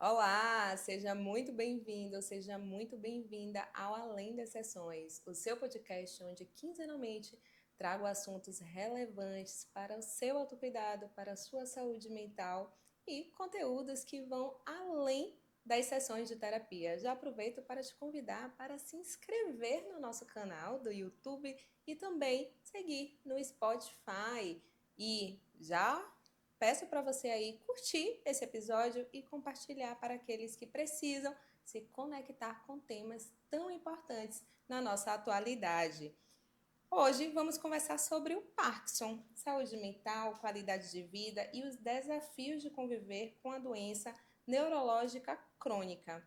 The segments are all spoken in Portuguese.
Olá, seja muito bem-vindo, seja muito bem-vinda ao Além das Sessões, o seu podcast onde quinzenalmente trago assuntos relevantes para o seu autocuidado, para a sua saúde mental e conteúdos que vão além das sessões de terapia. Já aproveito para te convidar para se inscrever no nosso canal do YouTube e também seguir no Spotify. E já peço para você aí curtir esse episódio e compartilhar para aqueles que precisam se conectar com temas tão importantes na nossa atualidade. Hoje vamos conversar sobre o Parkinson, saúde mental, qualidade de vida e os desafios de conviver com a doença neurológica crônica.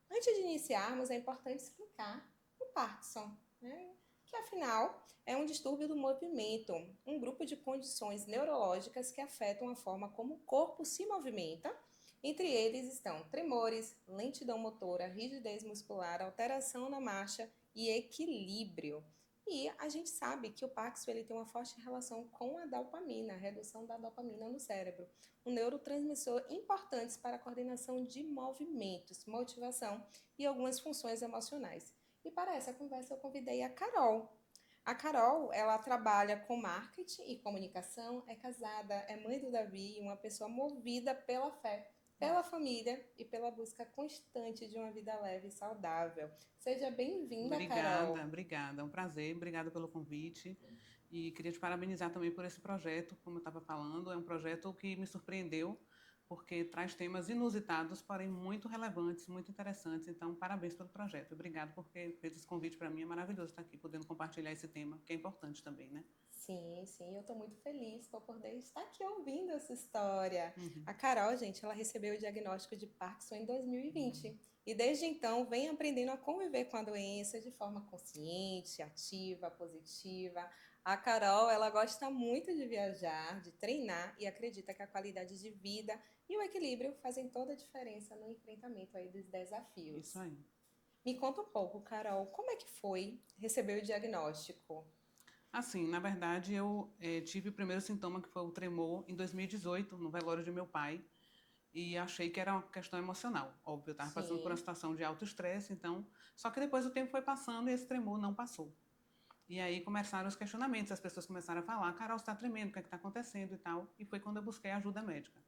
Antes de iniciarmos, é importante explicar o Parkinson, né? Que afinal é um distúrbio do movimento, um grupo de condições neurológicas que afetam a forma como o corpo se movimenta. Entre eles estão tremores, lentidão motora, rigidez muscular, alteração na marcha e equilíbrio. E a gente sabe que o Parkinson ele tem uma forte relação com a dopamina, a redução da dopamina no cérebro, um neurotransmissor importante para a coordenação de movimentos, motivação e algumas funções emocionais. E para essa conversa eu convidei a Carol. A Carol, ela trabalha com marketing e comunicação, é casada, é mãe do Davi, uma pessoa movida pela fé, pela família e pela busca constante de uma vida leve e saudável. Seja bem-vinda, Obrigada, Carol. obrigada. É um prazer, obrigada pelo convite. E queria te parabenizar também por esse projeto, como eu estava falando, é um projeto que me surpreendeu, porque traz temas inusitados, porém muito relevantes, muito interessantes. Então, parabéns pelo projeto. Obrigado por ter feito esse convite para mim. É maravilhoso estar aqui, podendo compartilhar esse tema, que é importante também, né? Sim, sim, eu estou muito feliz por poder estar aqui ouvindo essa história. Uhum. A Carol, gente, ela recebeu o diagnóstico de Parkinson em 2020 e desde então vem aprendendo a conviver com a doença de forma consciente, ativa, positiva. A Carol, ela gosta muito de viajar, de treinar e acredita que a qualidade de vida e o equilíbrio fazem toda a diferença no enfrentamento aí dos Isso desafios. aí. Me conta um pouco, Carol, como é que foi receber o diagnóstico? Assim, na verdade, eu tive o primeiro sintoma, que foi o tremor, em 2018, no velório de meu pai. E achei que era uma questão emocional. Óbvio, eu estava passando por uma Sim, situação de alto estresse, então. Só que depois o tempo foi passando e esse tremor não passou. E aí começaram os questionamentos, as pessoas começaram a falar: Carol, você está tremendo, o que é que está acontecendo e tal. E foi quando eu busquei ajuda médica.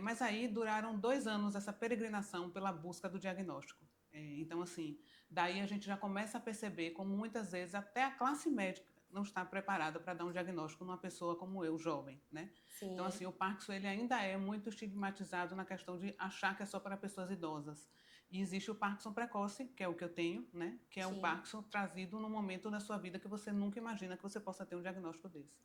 Mas aí duraram 2 anos essa peregrinação pela busca do diagnóstico. Então, assim, daí a gente já começa a perceber como muitas vezes até a classe médica não está preparada para dar um diagnóstico numa pessoa como eu, jovem, né? Então, sim, assim, o Parkinson ele ainda é muito estigmatizado na questão de achar que é só para pessoas idosas. E existe o Parkinson precoce, que é o que eu tenho, né? Que é um sim. Parkinson trazido no momento da sua vida que você nunca imagina que você possa ter um diagnóstico desse.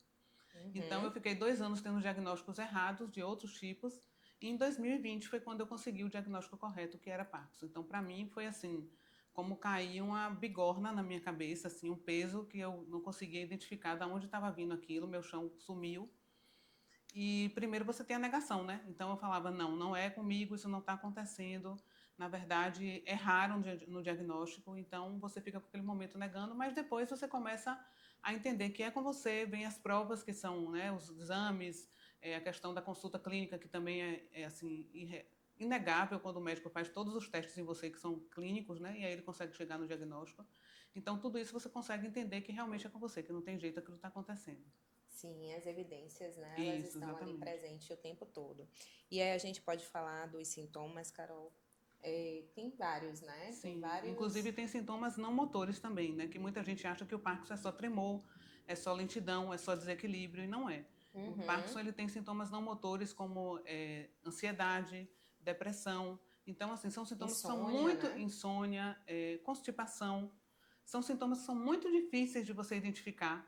Então, eu Uhum. fiquei 2 anos tendo diagnósticos errados de outros tipos. E em 2020 foi quando eu consegui o diagnóstico correto, que era Parkinson. Então, para mim, foi assim, como cair uma bigorna na minha cabeça, assim, um peso que eu não conseguia identificar de onde estava vindo aquilo, meu chão sumiu. E primeiro você tem a negação, né? Então eu falava, não, não é comigo, isso não está acontecendo. Na verdade, erraram no diagnóstico, então você fica com aquele momento negando, mas depois você começa a entender que é com você, vem as provas que são, né, os exames, a questão da consulta clínica, que também é assim, inegável quando o médico faz todos os testes em você que são clínicos, né, e aí ele consegue chegar no diagnóstico. Então, tudo isso você consegue entender que realmente é com você, que não tem jeito, aquilo está acontecendo. Sim, as evidências, né, elas Isso, estão ali exatamente. presentes o tempo todo. E aí a gente pode falar dos sintomas, Carol. Tem vários, né? Tem Sim, vários. inclusive tem sintomas não motores também, né? Que muita gente acha que o Parkinson é só tremor, é só lentidão, é só desequilíbrio, e não é. O Uhum. Parkinson ele tem sintomas não motores como ansiedade, depressão. Então, assim, são sintomas que são Insônia, muito né? insônia, constipação. São sintomas que são muito difíceis de você identificar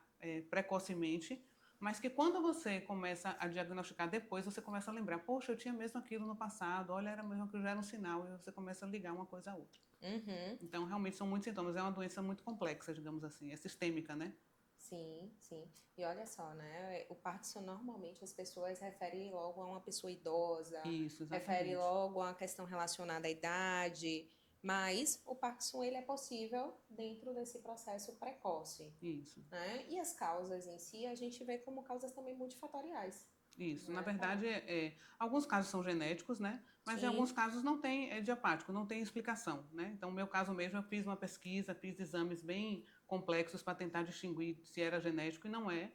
precocemente, mas que quando você começa a diagnosticar depois, você começa a lembrar, poxa, eu tinha mesmo aquilo no passado, olha, era mesmo que já era um sinal, e você começa a ligar uma coisa a outra. Uhum. Então, realmente são muitos sintomas. É uma doença muito complexa, digamos assim. É sistêmica, né? Sim, sim. E olha só, né? O Parkinson normalmente as pessoas referem logo a uma pessoa idosa, Isso, refere exatamente. logo a uma questão relacionada à idade, mas o Parkinson ele é possível dentro desse processo precoce, Isso. né? E as causas em si a gente vê como causas também multifatoriais. Isso, Não na é, Carol? verdade, alguns casos são genéticos, né? Mas em alguns Sim. casos não tem, é idiopático, não tem explicação, né? Então, no meu caso mesmo, eu fiz uma pesquisa, fiz exames bem complexos para tentar distinguir se era genético e não é.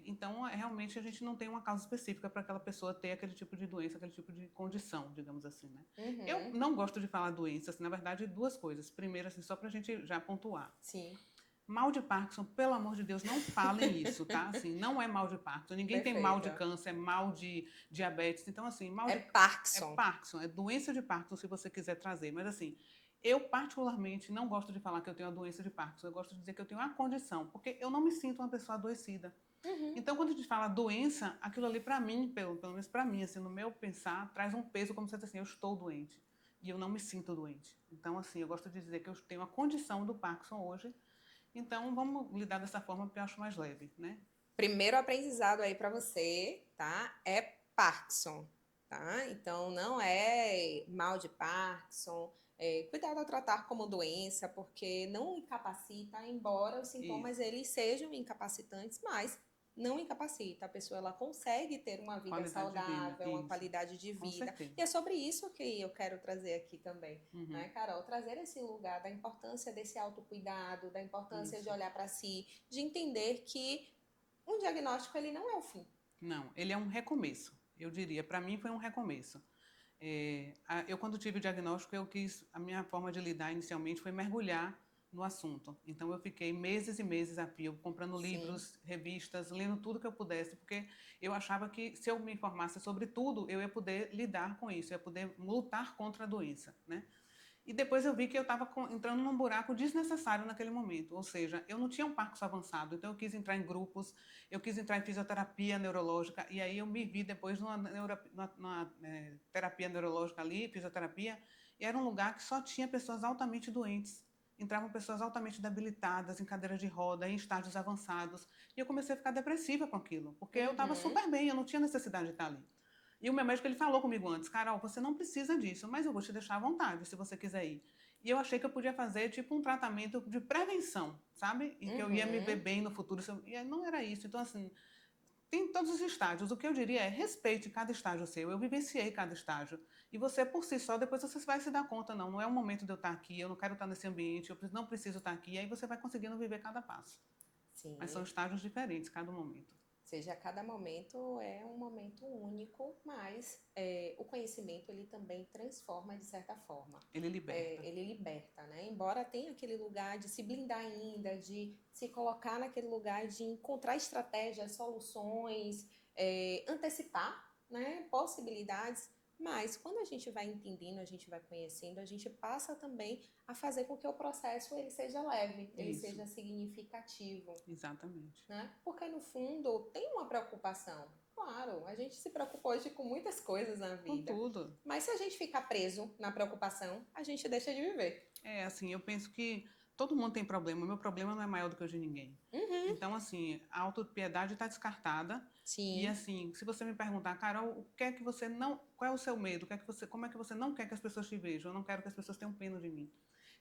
Então, realmente, a gente não tem uma causa específica para aquela pessoa ter aquele tipo de doença, aquele tipo de condição, digamos assim, né? Eu Uhum. não gosto de falar doenças, na verdade, duas coisas. Primeiro, assim, só para a gente já pontuar. Sim. Mal de Parkinson, pelo amor de Deus, não falem isso, tá? Assim, não é mal de Parkinson. Ninguém tem mal de Perfeito. câncer, é mal de diabetes. Então, assim, É é Parkinson. Parkinson, é doença de Parkinson, se você quiser trazer. Mas, assim, eu particularmente não gosto de falar que eu tenho a doença de Parkinson. Eu gosto de dizer que eu tenho a condição, porque eu não me sinto uma pessoa adoecida. Uhum. Então, quando a gente fala doença, aquilo ali, para mim, pelo menos para mim, assim, no meu pensar, traz um peso como se fosse assim, eu estou doente. E eu não me sinto doente. Então, assim, eu gosto de dizer que eu tenho a condição do Parkinson hoje. Então, vamos lidar dessa forma porque eu acho mais leve, né? Primeiro aprendizado aí para você, tá? É Parkinson, tá? Então não é mal de Parkinson. Cuidado ao tratar como doença, porque não incapacita, embora os sintomas Isso. eles sejam incapacitantes, mas não incapacita. A pessoa ela consegue ter uma vida Qualidade de vida, saudável, uma isso. qualidade de Com vida. E certeza. é sobre isso que eu quero trazer aqui também, Uhum. né, Carol? Trazer esse lugar da importância desse autocuidado, da importância de Isso. olhar para si, de entender que um diagnóstico ele não é o fim. Não, ele é um recomeço. Eu diria, para mim foi um recomeço. Eu quando tive o diagnóstico, a minha forma de lidar inicialmente foi mergulhar no assunto. Então eu fiquei meses e meses a fio comprando Sim. livros, revistas, lendo tudo que eu pudesse, porque eu achava que se eu me informasse sobre tudo, eu ia poder lidar com isso, eu ia poder lutar contra a doença, né? E depois eu vi que eu estava entrando num buraco desnecessário naquele momento. Ou seja, eu não tinha um Parkinson avançado, então eu quis entrar em grupos, eu quis entrar em fisioterapia neurológica, e aí eu me vi depois numa terapia neurológica ali, fisioterapia, e era um lugar que só tinha pessoas altamente doentes. Entravam pessoas altamente debilitadas, em cadeira de roda, em estágios avançados. E eu comecei a ficar depressiva com aquilo, porque eu estava Uhum. super bem, eu não tinha necessidade de estar ali. E o meu médico ele falou comigo antes, Carol, você não precisa disso, mas eu vou te deixar à vontade se você quiser ir. E eu achei que eu podia fazer tipo um tratamento de prevenção, sabe? E que eu ia me ver Uhum. bem no futuro. E não era isso. Então, assim, tem todos os estágios. O que eu diria é respeite cada estágio seu. Eu vivenciei cada estágio. E você, por si só, depois você vai se dar conta, não. Não é o momento de eu estar aqui, eu não quero estar nesse ambiente, eu não preciso estar aqui. E aí você vai conseguindo viver cada passo. Mas são Sim. estágios diferentes, cada momento. Ou seja, cada momento é um momento único, mas o conhecimento ele também transforma de certa forma. Ele liberta. Ele liberta, né? Embora tenha aquele lugar de se blindar ainda, de se colocar naquele lugar de encontrar estratégias, soluções, antecipar, né, possibilidades, mas quando a gente vai entendendo, a gente vai conhecendo, a gente passa também a fazer com que o processo ele seja leve, ele Isso, seja significativo, exatamente. né? Porque no fundo tem uma preocupação. Claro, a gente se preocupa hoje com muitas coisas na Com vida. tudo. Mas se a gente ficar preso na preocupação, a gente deixa de viver. Assim, eu penso que todo mundo tem problema. O meu problema não é maior do que o de ninguém. Uhum. Então, assim, a autopiedade está descartada. E, Sim. assim, se você me perguntar, Carol, o que é que você não... Qual é o seu medo? Como é que você não quer que as pessoas te vejam? Eu não quero que as pessoas tenham pena de mim.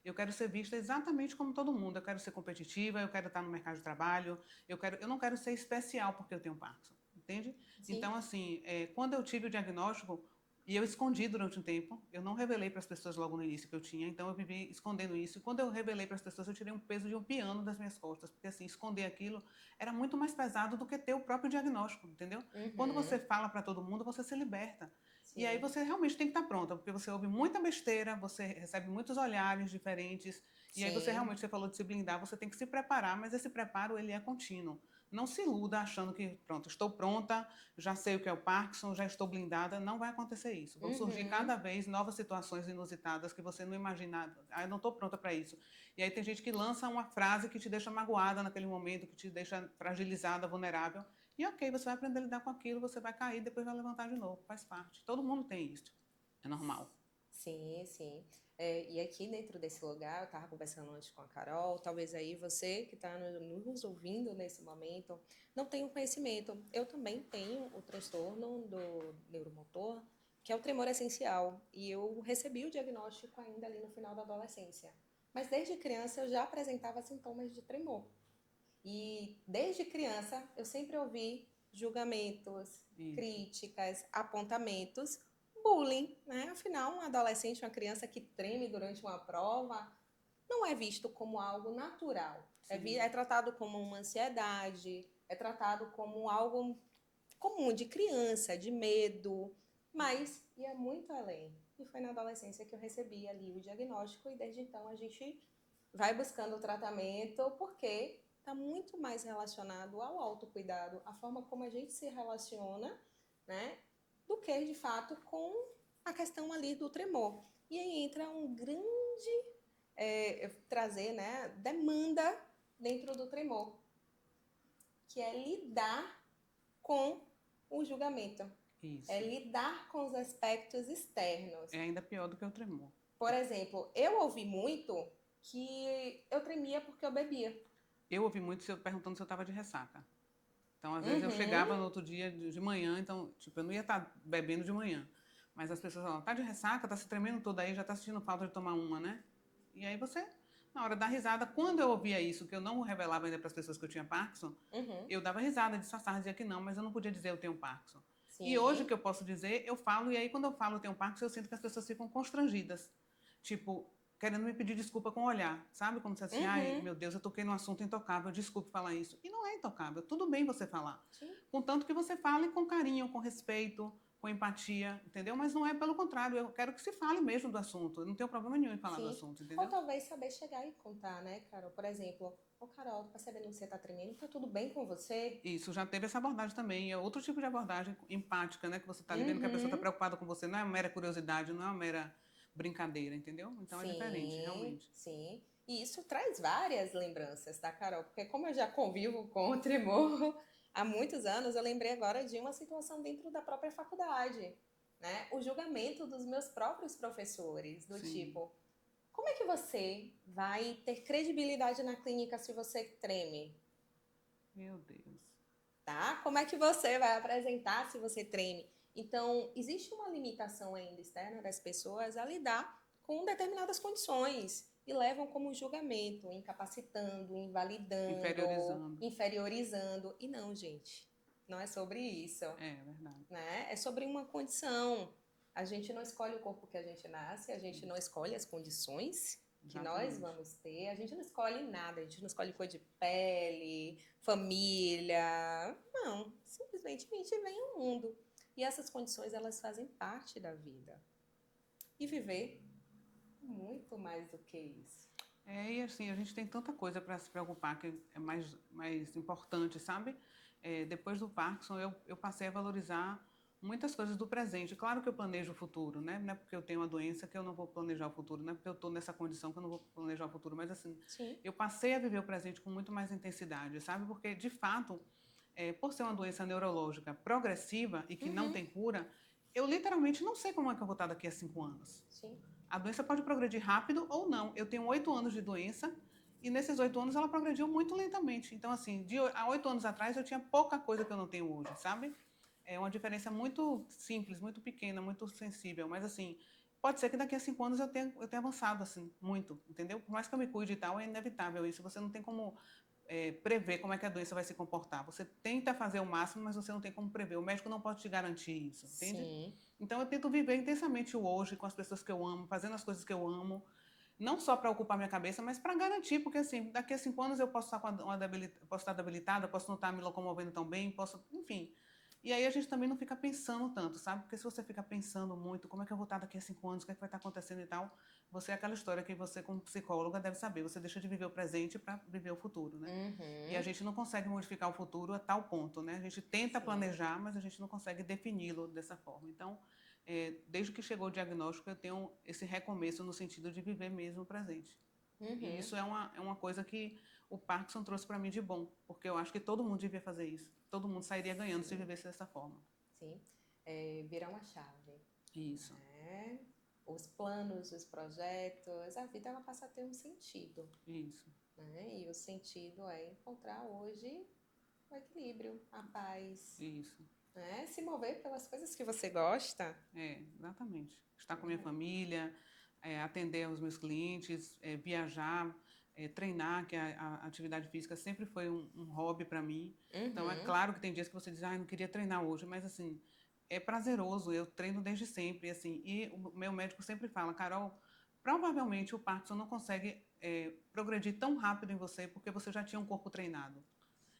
Eu quero ser vista exatamente como todo mundo. Eu quero ser competitiva, eu quero estar no mercado de trabalho, eu não quero ser especial porque eu tenho Parkinson, entende? Sim. Então, assim, quando eu tive o diagnóstico, e eu escondi durante um tempo, eu não revelei para as pessoas logo no início que eu tinha, então eu vivi escondendo isso. E quando eu revelei para as pessoas, eu tirei um peso de um piano das minhas costas, porque assim, esconder aquilo era muito mais pesado do que ter o próprio diagnóstico, entendeu? Quando você Uhum. fala para todo mundo, você se liberta. E aí Sim. você realmente tem que estar pronta, porque você ouve muita besteira, você recebe muitos olhares diferentes, e aí você Sim. realmente, você falou de se blindar, você tem que se preparar, mas esse preparo, ele é contínuo. Não se iluda achando que, pronto, estou pronta, já sei o que é o Parkinson, já estou blindada. Não vai acontecer isso. Vão surgir Uhum. cada vez novas situações inusitadas que você não imaginava. Ah, eu não estou pronta para isso. E aí tem gente que lança uma frase que te deixa magoada naquele momento, que te deixa fragilizada, vulnerável. E ok, você vai aprender a lidar com aquilo, você vai cair, depois vai levantar de novo. Faz parte. Todo mundo tem isso. É normal. Sim, sim. E aqui dentro desse lugar, eu estava conversando antes com a Carol, talvez aí você que está nos ouvindo nesse momento não tenha um conhecimento. Eu também tenho o transtorno do neuromotor, que é o tremor essencial, e eu recebi o diagnóstico ainda ali no final da adolescência. Mas desde criança eu já apresentava sintomas de tremor. E desde criança eu sempre ouvi julgamentos, Isso. críticas, apontamentos, bullying, né? Afinal, um adolescente, uma criança que treme durante uma prova, não é visto como algo natural. É tratado como uma ansiedade, é tratado como algo comum de criança, de medo, mas ia muito além. E foi na adolescência que eu recebi ali o diagnóstico e desde então a gente vai buscando o tratamento porque está muito mais relacionado ao autocuidado, a forma como a gente se relaciona, né, do que de fato com a questão ali do tremor. E aí entra um grande trazer, né, demanda dentro do tremor, que é lidar com o julgamento. Isso. É lidar com os aspectos externos. É ainda pior do que o tremor. Por exemplo, eu ouvi muito que eu tremia porque eu bebia. Eu ouvi muito perguntando se eu estava de ressaca. Então, às vezes, eu chegava no outro dia de manhã, então, tipo, eu não ia estar bebendo de manhã. Mas as pessoas falam, tá de ressaca, tá se tremendo toda aí, já tá sentindo falta de tomar uma, né? E aí você, na hora da risada, quando eu ouvia isso, que eu não revelava ainda para as pessoas que eu tinha Parkinson, eu dava risada, disfarçava, dizia que não, mas eu não podia dizer eu tenho Parkinson. Sim. E hoje que eu posso dizer, eu falo, e aí quando eu falo eu tenho Parkinson, eu sinto que as pessoas ficam constrangidas. Tipo, querendo me pedir desculpa com o olhar, sabe? Como se assim, ai, meu Deus, eu toquei num assunto intocável, desculpe falar isso. E não é intocável, tudo bem você falar. Sim. Contanto que você fale com carinho, com respeito, com empatia, entendeu? Mas não é pelo contrário, eu quero que se fale mesmo do assunto, eu não tenho problema nenhum em falar do assunto, entendeu? Ou talvez saber chegar e contar, né, Carol? Por exemplo, Carol, tô percebendo que você tá tremendo, tá tudo bem com você? Isso, já teve essa abordagem também, é outro tipo de abordagem empática, né? Que você tá vendo que a pessoa tá preocupada com você, não é uma mera curiosidade, não é uma mera brincadeira, entendeu? Então é diferente, realmente. Sim. E isso traz várias lembranças, tá, Carol? Porque como eu já convivo com o tremor há muitos anos, eu lembrei agora de uma situação dentro da própria faculdade, né? O julgamento dos meus próprios professores, do tipo, como é que você vai ter credibilidade na clínica se você treme? Meu Deus. Tá? Como é que você vai apresentar se você treme? Então, existe uma limitação ainda externa das pessoas a lidar com determinadas condições e levam como julgamento, incapacitando, invalidando, Inferiorizando. inferiorizando. E não, gente, não é sobre isso. É verdade. Né? É sobre uma condição. A gente não escolhe o corpo que a gente nasce, a gente não escolhe as condições que nós vamos ter, a gente não escolhe nada, a gente não escolhe cor de pele, família, não, simplesmente a gente vem ao mundo e essas condições elas fazem parte da vida e viver muito mais do que isso. E assim, a gente tem tanta coisa para se preocupar que é mais importante, sabe? Depois do Parkinson, eu passei a valorizar muitas coisas do presente. Claro que eu planejo o futuro, né? Não é porque eu tenho uma doença que eu não vou planejar o futuro, não é porque eu estou nessa condição que eu não vou planejar o futuro, mas assim, eu passei a viver o presente com muito mais intensidade, sabe? Porque, de fato, por ser uma doença neurológica progressiva e que não tem cura, eu literalmente não sei como é que eu vou estar daqui a 5 anos. Sim. A doença pode progredir rápido ou não. Eu tenho 8 anos de doença e nesses 8 anos ela progrediu muito lentamente. Então, assim, há 8 anos atrás eu tinha pouca coisa que eu não tenho hoje, sabe? É uma diferença muito simples, muito pequena, muito sensível. Mas, assim, pode ser que daqui a 5 anos eu tenha avançado, assim, muito, entendeu? Por mais que eu me cuide e tal, é inevitável isso. Você não tem como prever como é que a doença vai se comportar. Você tenta fazer o máximo, mas você não tem como prever. O médico não pode te garantir isso, entende? Sim. Então eu tento viver intensamente o hoje com as pessoas que eu amo, fazendo as coisas que eu amo, não só para ocupar minha cabeça, mas para garantir, porque assim, daqui a 5 anos eu posso estar posso estar debilitada, posso não estar me locomovendo tão bem, posso, enfim. E aí a gente também não fica pensando tanto, sabe? Porque se você fica pensando muito, como é que eu vou estar daqui a 5 anos, o que é que vai estar acontecendo e tal, você é aquela história que você, como psicóloga, deve saber. Você deixa de viver o presente para viver o futuro, né? E a gente não consegue modificar o futuro a tal ponto, né? A gente tenta planejar, mas a gente não consegue defini-lo dessa forma. Então, desde que chegou o diagnóstico, eu tenho esse recomeço no sentido de viver mesmo o presente. E isso é uma coisa que o Parkinson trouxe para mim de bom, porque eu acho que todo mundo devia fazer isso. Todo mundo sairia ganhando se vivesse dessa forma. Sim, virar uma chave. Isso. Os planos, os projetos, a vida ela passa a ter um sentido. Isso. Né? E o sentido é encontrar hoje o equilíbrio, a paz. Isso. Né? Se mover pelas coisas que você gosta. Exatamente. Estar com a minha família, atender aos meus clientes, viajar, treinar, que a atividade física sempre foi um hobby para mim. Então, é Uhum. claro que tem dias que você diz, não queria treinar hoje, mas assim, é prazeroso, eu treino desde sempre, assim, e o meu médico sempre fala, Carol, provavelmente o Parkinson não consegue progredir tão rápido em você porque você já tinha um corpo treinado.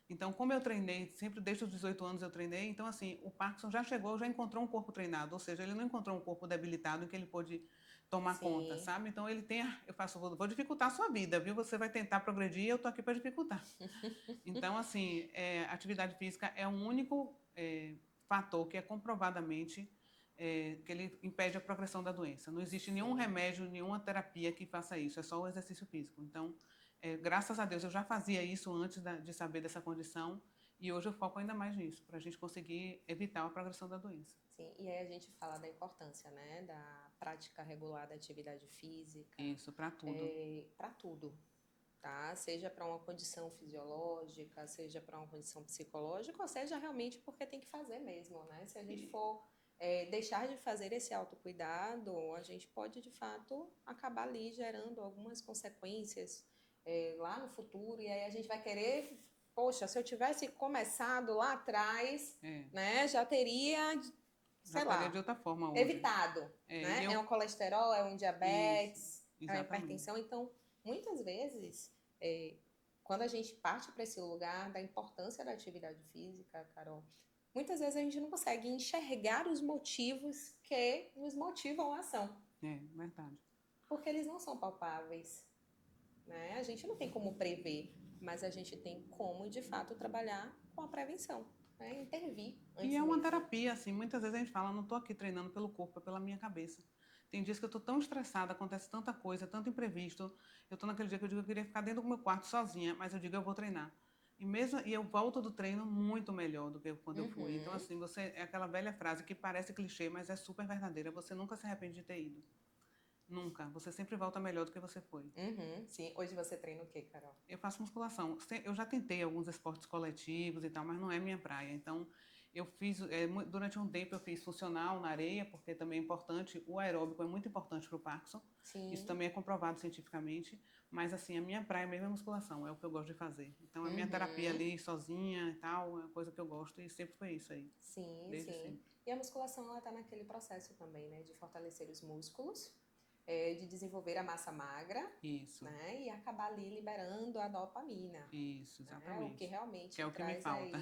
Então, como eu treinei, sempre desde os 18 anos eu treinei, então assim, o Parkinson já chegou, já encontrou um corpo treinado, ou seja, ele não encontrou um corpo debilitado em que ele pôde tomar conta, Sim. sabe? Então ele tem, vou dificultar a sua vida, viu? Você vai tentar progredir, eu tô aqui para dificultar. Então, assim, atividade física é um único fator que é comprovadamente que ele impede a progressão da doença. Não existe nenhum Sim. remédio, nenhuma terapia que faça isso, é só o exercício físico. Então, graças a Deus, eu já fazia isso antes de saber dessa condição e hoje eu foco ainda mais nisso, para a gente conseguir evitar a progressão da doença. Sim, e aí a gente fala da importância, né, da prática regular da atividade física. Isso, para tudo. Para tudo, tá? Seja para uma condição fisiológica, seja para uma condição psicológica, ou seja realmente porque tem que fazer mesmo, né? Se a gente for deixar de fazer esse autocuidado, a gente pode de fato acabar ali gerando algumas consequências lá no futuro, e aí a gente vai querer, poxa, se eu tivesse começado lá atrás, né, já teria, Já sei estaria lá, de outra forma hoje. evitado, né? É um colesterol, é um diabetes, é uma hipertensão. Então, muitas vezes, quando a gente parte para esse lugar da importância da atividade física, Carol, muitas vezes a gente não consegue enxergar os motivos que nos motivam a ação. É, verdade. Porque eles não são palpáveis, né? A gente não tem como prever, mas a gente tem como, de fato, trabalhar com a prevenção, né? Intervir antes E é uma mesmo. terapia, assim, muitas vezes a gente fala, não estou aqui treinando pelo corpo, é pela minha cabeça. Tem dias que eu estou tão estressada, acontece tanta coisa, tanto imprevisto. Eu estou naquele dia que eu digo que eu queria ficar dentro do meu quarto sozinha, mas eu digo eu vou treinar. E eu volto do treino muito melhor do que quando eu fui. Então, assim, é aquela velha frase que parece clichê, mas é super verdadeira. Você nunca se arrepende de ter ido. Nunca. Você sempre volta melhor do que você foi. Sim. Hoje você treina o quê, Carol? Eu faço musculação. Eu já tentei alguns esportes coletivos e tal, mas não é minha praia. Então, eu fiz, durante um tempo eu fiz funcional na areia, porque também é importante, o aeróbico é muito importante para o Parkinson. Sim. Isso também é comprovado cientificamente. Mas, assim, a minha praia mesmo é musculação, é o que eu gosto de fazer. Então, a minha terapia ali, sozinha e tal, é uma coisa que eu gosto e sempre foi isso aí. Sim, desde sim. sempre. E a musculação, ela tá naquele processo também, né? De fortalecer os músculos, de desenvolver a massa magra. Isso. Né? E acabar ali liberando a dopamina. Isso, exatamente. Né? O que realmente que é o que me falta.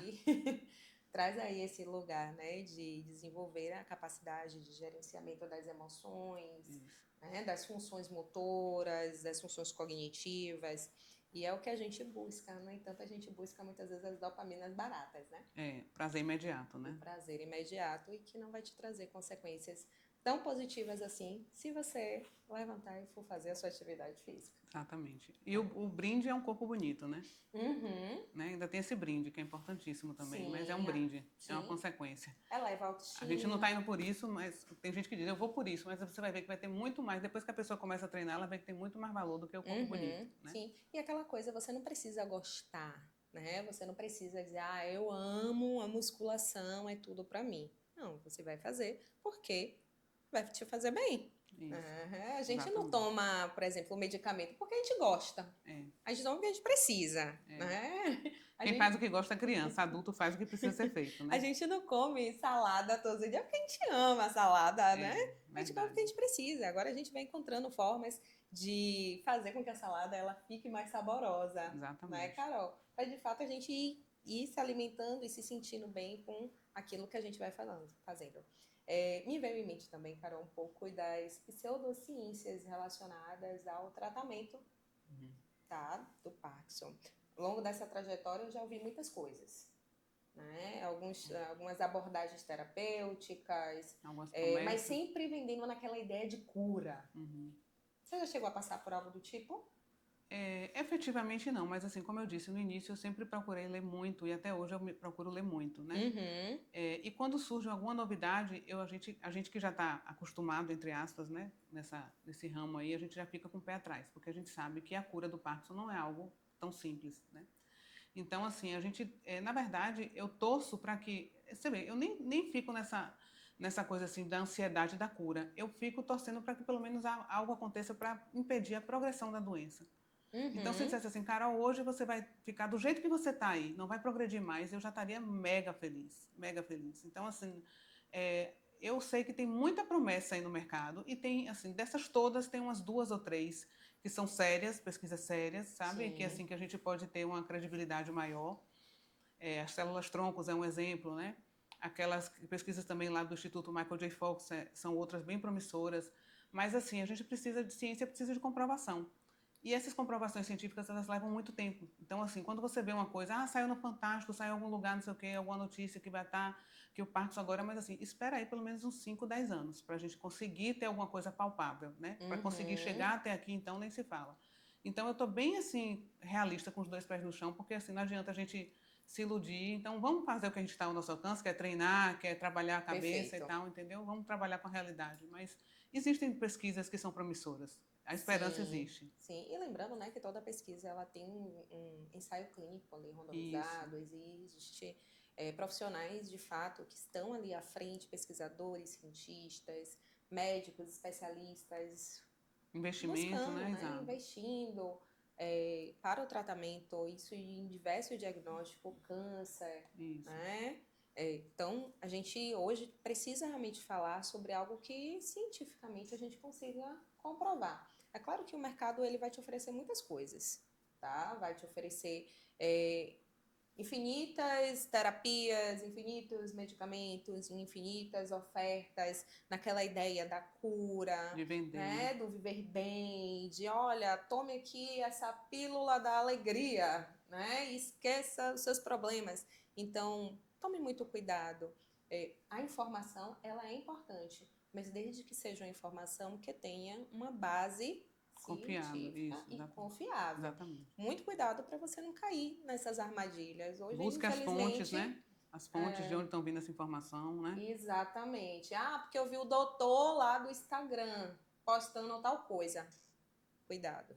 Traz aí esse lugar, né? De desenvolver a capacidade de gerenciamento das emoções, né? Das funções motoras, das funções cognitivas. E é o que a gente busca. No entanto, a gente busca muitas vezes as dopaminas baratas, né? Prazer imediato, né? O prazer imediato e que não vai te trazer consequências tão positivas assim se você levantar e for fazer a sua atividade física. Exatamente. E o brinde é um corpo bonito, né? Né? Ainda tem esse brinde, que é importantíssimo também. Sim, mas é um brinde, é uma consequência. Eleva a autoestima. A gente não está indo por isso, mas tem gente que diz, eu vou por isso, mas você vai ver que vai ter muito mais. Depois que a pessoa começa a treinar, ela vai ter muito mais valor do que o corpo bonito. Né? Sim, e aquela coisa, você não precisa gostar, né? Você não precisa dizer, eu amo a musculação, é tudo pra mim. Não, você vai fazer porque vai te fazer bem. A gente não toma, por exemplo, um medicamento porque a gente gosta. A gente toma porque a gente precisa. Né? Quem faz o que gosta é criança, adulto faz o que precisa ser feito. Né? A gente não come salada todos os dias porque a gente ama a salada, né? A gente come porque a gente precisa. Agora a gente vai encontrando formas de fazer com que a salada ela fique mais saborosa. Exatamente. Né, Carol? Para de fato a gente ir se alimentando e se sentindo bem com aquilo que a gente vai fazendo. Me veio em mente também, Carol, um pouco das pseudociências relacionadas ao tratamento do Parkinson. Ao longo dessa trajetória eu já ouvi muitas coisas. Né? Algumas abordagens terapêuticas, mas sempre vendendo naquela ideia de cura. Você já chegou a passar por algo do tipo? Efetivamente não, mas assim, como eu disse no início, eu sempre procurei ler muito e até hoje eu procuro ler muito, né? E quando surge alguma novidade, a gente que já está acostumado, entre aspas, né, nesse ramo aí, a gente já fica com o pé atrás, porque a gente sabe que a cura do Parkinson não é algo tão simples, né? Então, assim, na verdade, eu torço para que, você vê, eu nem fico nessa coisa assim da ansiedade da cura, eu fico torcendo para que pelo menos algo aconteça para impedir a progressão da doença. Então, se dissesse assim, Carol, hoje você vai ficar do jeito que você está aí, não vai progredir mais, eu já estaria mega feliz, mega feliz. Então, assim, eu sei que tem muita promessa aí no mercado e tem, assim, dessas todas, tem umas 2 ou 3 que são sérias, pesquisas sérias, sabe? Sim. Que, assim, que a gente pode ter uma credibilidade maior. As células-troncos é um exemplo, né? Aquelas pesquisas também lá do Instituto Michael J. Fox são outras bem promissoras. Mas, assim, a gente precisa de ciência, precisa de comprovação. E essas comprovações científicas, elas levam muito tempo. Então, assim, quando você vê uma coisa, saiu no Fantástico, saiu em algum lugar, não sei o quê, alguma notícia que vai estar, que o Parkinson agora, mas assim, espera aí pelo menos uns 5, 10 anos, para a gente conseguir ter alguma coisa palpável, né? Para conseguir chegar até aqui, então, nem se fala. Então, eu estou bem, assim, realista com os 2 pés no chão, porque, assim, não adianta a gente se iludir. Então, vamos fazer o que a gente está ao nosso alcance, que é treinar, que é trabalhar a cabeça Perfeito. e tal, entendeu? Vamos trabalhar com a realidade. Mas existem pesquisas que são promissoras. A esperança Sim, existe. sim. E lembrando, né, que toda pesquisa ela tem um ensaio clínico ali Isso. randomizado, existe profissionais de fato que estão ali à frente, pesquisadores, cientistas, médicos, especialistas, Investimento, buscando, né? né, Exato. investindo para o tratamento, isso em diversos diagnósticos, câncer, Isso. né? Então, a gente hoje precisa realmente falar sobre algo que cientificamente a gente consiga comprovar. É claro que o mercado ele vai te oferecer muitas coisas, tá? Vai te oferecer infinitas terapias, infinitos medicamentos, infinitas ofertas, naquela ideia da cura, De vender. né, do viver bem, de olha, tome aqui essa pílula da alegria, né, e esqueça os seus problemas. Então, tome muito cuidado. A informação, ela é importante, mas desde que seja uma informação que tenha uma base Confiável. científica Isso, e confiável. exatamente. Muito cuidado para você não cair nessas armadilhas. Hoje, Busque as fontes, infelizmente, né? As fontes de onde estão vindo essa informação, né? exatamente. Ah, porque eu vi o doutor lá do Instagram postando tal coisa. Cuidado.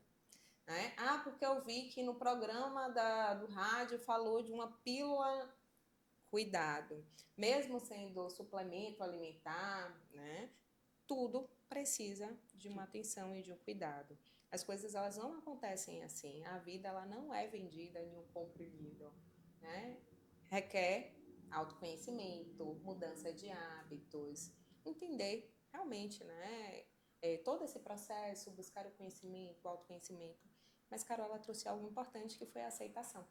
Né? Ah, porque eu vi que no programa do rádio falou de uma pílula. Cuidado. Mesmo sendo suplemento alimentar, né? Tudo precisa de uma atenção e de um cuidado. As coisas elas não acontecem assim. A vida ela não é vendida em um comprimido, né? Requer autoconhecimento, mudança de hábitos, entender realmente, né? Todo esse processo, buscar o conhecimento, o autoconhecimento. Mas Carola trouxe algo importante que foi a aceitação.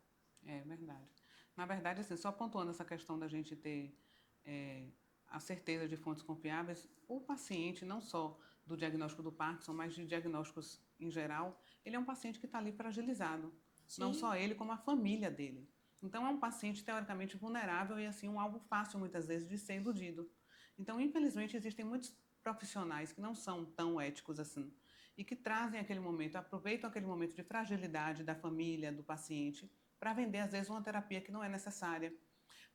É verdade. Na verdade, assim, só pontuando essa questão da gente ter é, a certeza de fontes confiáveis, o paciente, não só do diagnóstico do Parkinson, mas de diagnósticos em geral, ele é um paciente que está ali fragilizado. Não Sim. só ele, como a família dele. Então, é um paciente teoricamente vulnerável e, assim, um alvo fácil, muitas vezes, de ser iludido. Então, infelizmente, existem muitos profissionais que não são tão éticos assim e que trazem aquele momento, aproveitam aquele momento de fragilidade da família, do paciente, para vender, às vezes, uma terapia que não é necessária,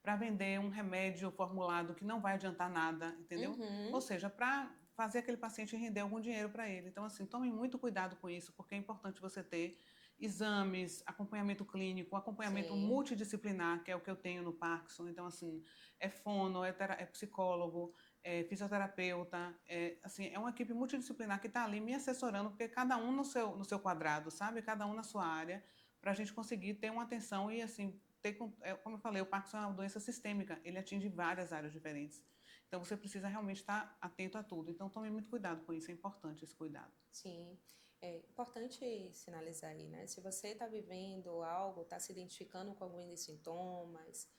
para vender um remédio formulado que não vai adiantar nada, entendeu? Ou seja, para fazer aquele paciente render algum dinheiro para ele. Então, assim, tome muito cuidado com isso, porque é importante você ter exames, acompanhamento clínico, acompanhamento Sim. multidisciplinar, que é o que eu tenho no Parkinson. Então, assim, é fono, é psicólogo, é fisioterapeuta, assim, é uma equipe multidisciplinar que está ali me assessorando, porque cada um no seu quadrado, sabe? Cada um na sua área, para a gente conseguir ter uma atenção e, assim, como eu falei, o Parkinson é uma doença sistêmica, ele atinge várias áreas diferentes. Então, você precisa realmente estar atento a tudo. Então, tome muito cuidado com isso, é importante esse cuidado. Sim, é importante sinalizar aí, né? Se você está vivendo algo, está se identificando com algum dos sintomas,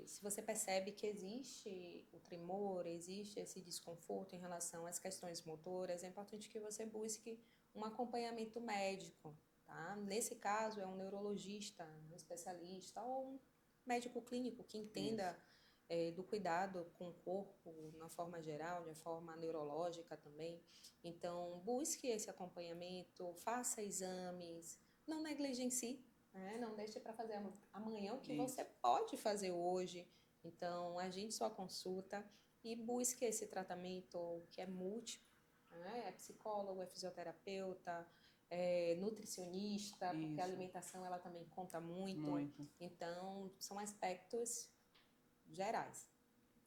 se você percebe que existe o tremor, existe esse desconforto em relação às questões motoras, é importante que você busque um acompanhamento médico, tá? Nesse caso, é um neurologista, um especialista ou um médico clínico que entenda Isso. do cuidado com o corpo, na forma geral, de forma neurológica também. Então, busque esse acompanhamento, faça exames, não negligencie, né? Não deixe para fazer amanhã o que você Isso. pode fazer hoje. Então, agende sua consulta e busque esse tratamento que é múltiplo, né? É psicólogo, é fisioterapeuta, é nutricionista, porque a Isso. alimentação ela também conta muito. Muito. Então, são aspectos gerais,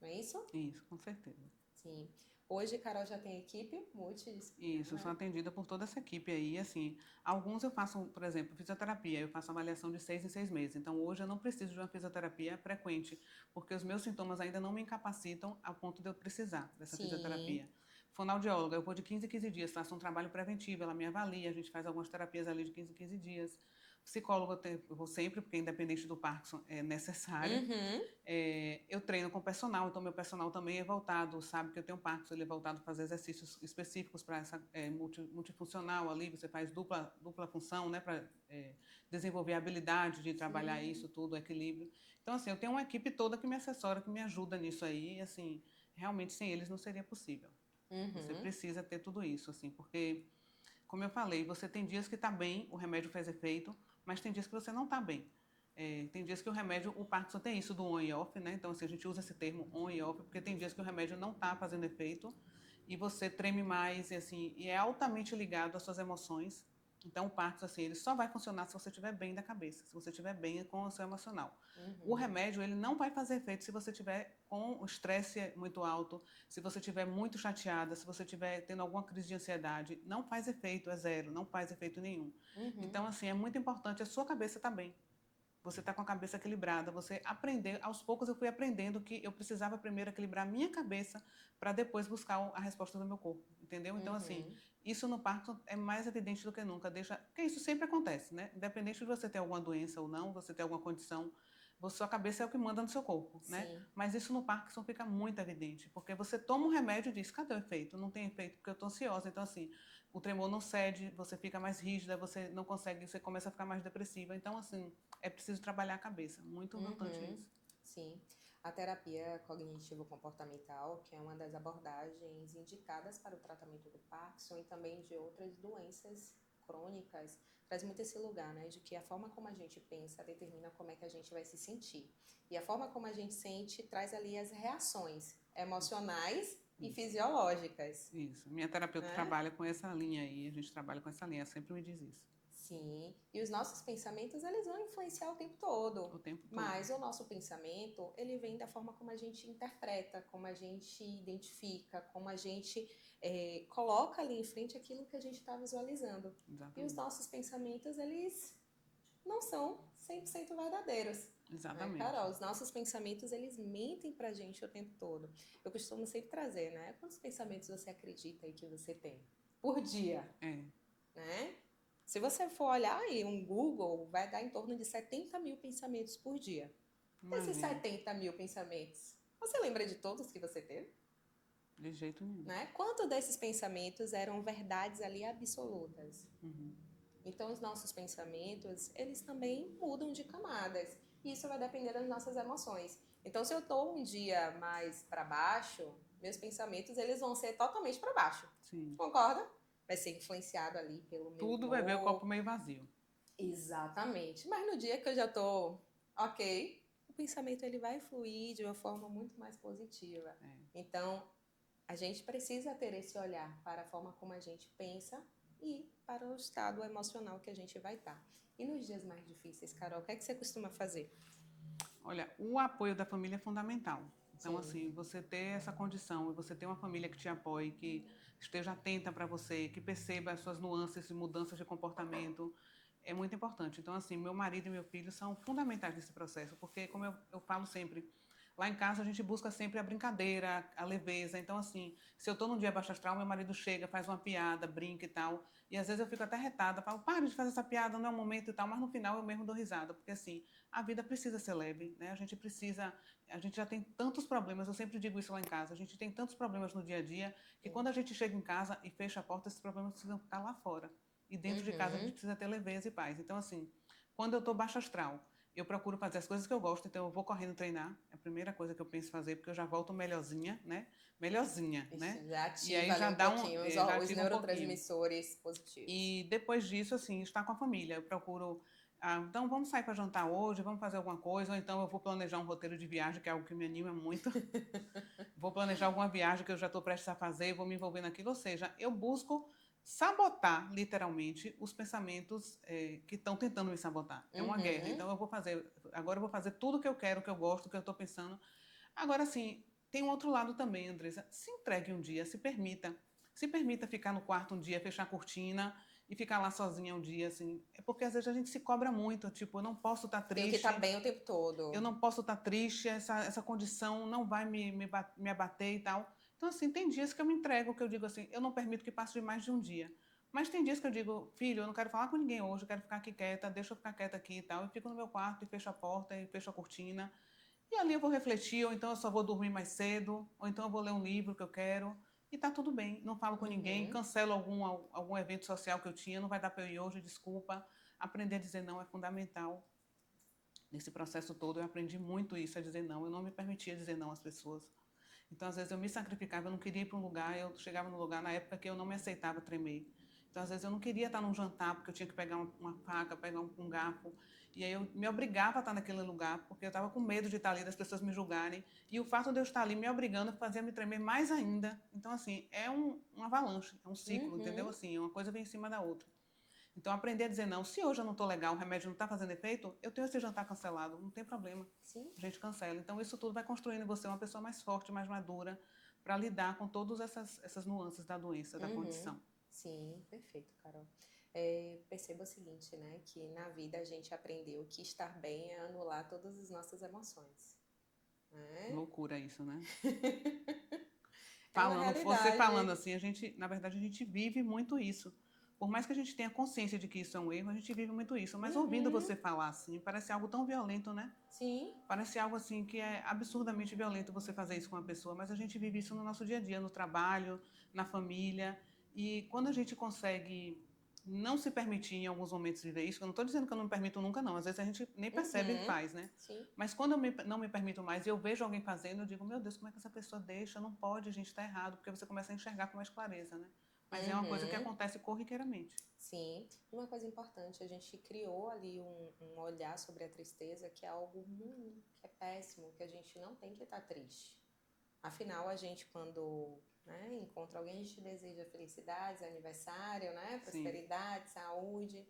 não é isso? Isso, com certeza. Sim. Hoje, Carol já tem equipe multidisciplinar, Isso, eu né? sou atendida por toda essa equipe aí, assim, alguns eu faço, por exemplo, fisioterapia, eu faço avaliação de 6 em 6 meses, então hoje eu não preciso de uma fisioterapia frequente, porque os meus sintomas ainda não me incapacitam ao ponto de eu precisar dessa Sim. fisioterapia. Fonoaudióloga, eu vou de 15 em 15 dias, faço um trabalho preventivo, ela me avalia, a gente faz algumas terapias ali de 15 em 15 dias. Psicólogo eu vou sempre, porque independente do Parkinson é necessário. Uhum. Eu treino com personal, então meu personal também é voltado, sabe que eu tenho Parkinson, ele é voltado a fazer exercícios específicos para essa multifuncional ali, você faz dupla função, né, para desenvolver a habilidade de trabalhar Sim. isso tudo, o equilíbrio. Então, assim, eu tenho uma equipe toda que me assessora, que me ajuda nisso aí, e, assim, realmente sem eles não seria possível. Você Uhum. precisa ter tudo isso, assim, porque, como eu falei, você tem dias que está bem, o remédio faz efeito, mas tem dias que você não está bem. Tem dias que o remédio, o Parkinson tem isso do on e off, né? Então, assim, a gente usa esse termo on e off, porque tem dias que o remédio não está fazendo efeito e você treme mais, e assim, e é altamente ligado às suas emoções. Então, o Parkinson, assim, ele só vai funcionar se você estiver bem da cabeça, se você estiver bem com o seu emocional. O Uhum. remédio, ele não vai fazer efeito se você estiver com o estresse muito alto, se você estiver muito chateada, se você estiver tendo alguma crise de ansiedade. Não faz efeito, é zero, não faz efeito nenhum. Uhum. Então, assim, é muito importante a sua cabeça estar bem. Você está com a cabeça equilibrada, você aprender, aos poucos eu fui aprendendo que eu precisava primeiro equilibrar a minha cabeça para depois buscar a resposta do meu corpo, entendeu? Então, assim, Uhum. isso no Parkinson é mais evidente do que nunca, porque isso sempre acontece, né? Independente de você ter alguma doença ou não, você ter alguma condição, sua cabeça é o que manda no seu corpo, né? Sim. Mas isso no Parkinson fica muito evidente, porque você toma um remédio e diz, cadê o efeito? Não tem efeito porque eu estou ansiosa. Então, assim, o tremor não cede, você fica mais rígida, você não consegue, você começa a ficar mais depressiva. Então, assim, é preciso trabalhar a cabeça. Muito importante Uhum. isso. Sim. A terapia cognitivo-comportamental, que é uma das abordagens indicadas para o tratamento do Parkinson e também de outras doenças crônicas, traz muito esse lugar, né, de que a forma como a gente pensa determina como é que a gente vai se sentir. E a forma como a gente sente traz ali as reações emocionais e Isso. fisiológicas, Isso. Minha terapeuta né? trabalha com essa linha aí, a gente trabalha com essa linha, ela sempre me diz isso. Sim, e os nossos pensamentos, eles vão influenciar o tempo todo. O tempo todo. Mas o nosso pensamento, ele vem da forma como a gente interpreta, como a gente identifica, como a gente coloca ali em frente aquilo que a gente está visualizando. E os Exatamente. nossos pensamentos, eles não são 100% verdadeiros. Né, Exatamente. Carol? Os nossos pensamentos, eles mentem pra gente o tempo todo. Eu costumo sempre trazer, né? Quantos pensamentos você acredita aí que você tem por dia? É. Né? Se você for olhar aí um Google, vai dar em torno de 70 mil pensamentos por dia. Desses Imagina. 70 mil pensamentos, você lembra de todos que você teve? De jeito nenhum. Né? Quanto desses pensamentos eram verdades ali absolutas? Uhum. Então, os nossos pensamentos, eles também mudam de camadas. E isso vai depender das nossas emoções. Então, se eu estou um dia mais para baixo, meus pensamentos, eles vão ser totalmente para baixo. Sim. Concorda? Vai ser influenciado ali pelo meu Tudo vai ver o copo humor. meio vazio. Exatamente. Mas no dia que eu já tô ok, o pensamento ele vai fluir de uma forma muito mais positiva. É. Então, a gente precisa ter esse olhar para a forma como a gente pensa e para o estado emocional que a gente vai estar. E nos dias mais difíceis, Carol, o que é que você costuma fazer? Olha, o apoio da família é fundamental. Então, Sim. assim, você ter essa condição, você ter uma família que te apoie, que esteja atenta para você, que perceba as suas nuances e mudanças de comportamento, é muito importante. Então, assim, meu marido e meu filho são fundamentais nesse processo, porque, como eu falo sempre, lá em casa a gente busca sempre a brincadeira, a leveza. Então, assim, se eu estou num dia baixo astral, meu marido chega, faz uma piada, brinca e tal. E às vezes eu fico até retada, falo, para de fazer essa piada, não é o momento e tal, mas no final eu mesmo dou risada, porque assim, a vida precisa ser leve, né? A gente já tem tantos problemas, eu sempre digo isso lá em casa, a gente tem tantos problemas no dia a dia, que quando a gente chega em casa e fecha a porta, esses problemas precisam ficar lá fora. E dentro de casa a gente Uhum. precisa ter leveza e paz. Então, assim, quando eu estou baixo astral, eu procuro fazer as coisas que eu gosto, então eu vou correndo treinar, é a primeira coisa que eu penso fazer, porque eu já volto melhorzinha, né? Melhorzinha, né? Isso já E aí ativa ali já um dá pouquinho já os ativa um pouquinho. neurotransmissores positivos. E depois disso, assim, estar com a família. Eu procuro, então vamos sair para jantar hoje, vamos fazer alguma coisa, ou então eu vou planejar um roteiro de viagem, que é algo que me anima muito. Vou planejar alguma viagem que eu já estou prestes a fazer, vou me envolver naquilo. Ou seja, eu busco sabotar, literalmente, os pensamentos que estão tentando me sabotar. É uma guerra. Uhum. Então agora eu vou fazer tudo o que eu quero, o que eu gosto, o que eu estou pensando. Agora, assim, tem um outro lado também, Andressa. Se entregue um dia, se permita. Se permita ficar no quarto um dia, fechar a cortina e ficar lá sozinha um dia, assim. É porque às vezes a gente se cobra muito, tipo, eu não posso estar Tenho que triste, estar bem o tempo eu todo. não posso estar triste, essa condição não vai me abater e tal. Então, assim, tem dias que eu me entrego, que eu digo assim, eu não permito que passe de mais de um dia. Mas tem dias que eu digo, filho, eu não quero falar com ninguém hoje, eu quero ficar aqui quieta, deixa eu ficar quieta aqui e tal. Eu fico no meu quarto e fecho a porta e fecho a cortina. E ali eu vou refletir, ou então eu só vou dormir mais cedo, ou então eu vou ler um livro que eu quero. E tá tudo bem, não falo com ninguém, Uhum. cancelo algum evento social que eu tinha, não vai dar para eu ir hoje, desculpa. Aprender a dizer não é fundamental. Nesse processo todo eu aprendi muito isso, a dizer não. Eu não me permitia dizer não às pessoas. Então, às vezes, eu me sacrificava, eu não queria ir para um lugar, eu chegava no lugar na época que eu não me aceitava tremer. Então, às vezes, eu não queria estar num jantar, porque eu tinha que pegar uma faca, pegar um garfo. E aí eu me obrigava a estar naquele lugar, porque eu estava com medo de estar ali, das pessoas me julgarem. E o fato de eu estar ali me obrigando fazia me tremer mais ainda. Então, assim, é uma avalanche, é um ciclo, entendeu? Uhum. Assim, uma coisa vem em cima da outra. Então, aprender a dizer não. Se hoje eu não estou legal, o remédio não está fazendo efeito, eu tenho esse jantar cancelado, não tem problema. Sim. A gente cancela. Então, isso tudo vai construindo em você uma pessoa mais forte, mais madura, para lidar com todas essas nuances da doença, da Uhum. condição. Sim, perfeito, Carol. Perceba o seguinte, né? Que na vida a gente aprendeu que estar bem é anular todas as nossas emoções, né? Loucura isso, né? É uma Você falando realidade. assim, na verdade, a gente vive muito isso. Por mais que a gente tenha consciência de que isso é um erro, a gente vive muito isso. Mas ouvindo Uhum. você falar assim, parece algo tão violento, né? Sim. Parece algo assim que é absurdamente violento você fazer isso com uma pessoa, mas a gente vive isso no nosso dia a dia, no trabalho, na família. E quando a gente consegue não se permitir em alguns momentos viver isso, eu não estou dizendo que eu não me permito nunca, não. Às vezes a gente nem percebe e Uhum. faz, né? Sim. Mas quando não me permito mais e eu vejo alguém fazendo, eu digo, meu Deus, como é que essa pessoa deixa? Não pode, a gente está errado, porque você começa a enxergar com mais clareza, né? Mas é uma coisa que Uhum. acontece corriqueiramente. Sim. Uma coisa importante, a gente criou ali um olhar sobre a tristeza que é algo ruim, que é péssimo, que a gente não tem que estar triste. Afinal, a gente, quando né, encontra alguém, a gente deseja felicidades, aniversário, né, Sim. prosperidade, saúde,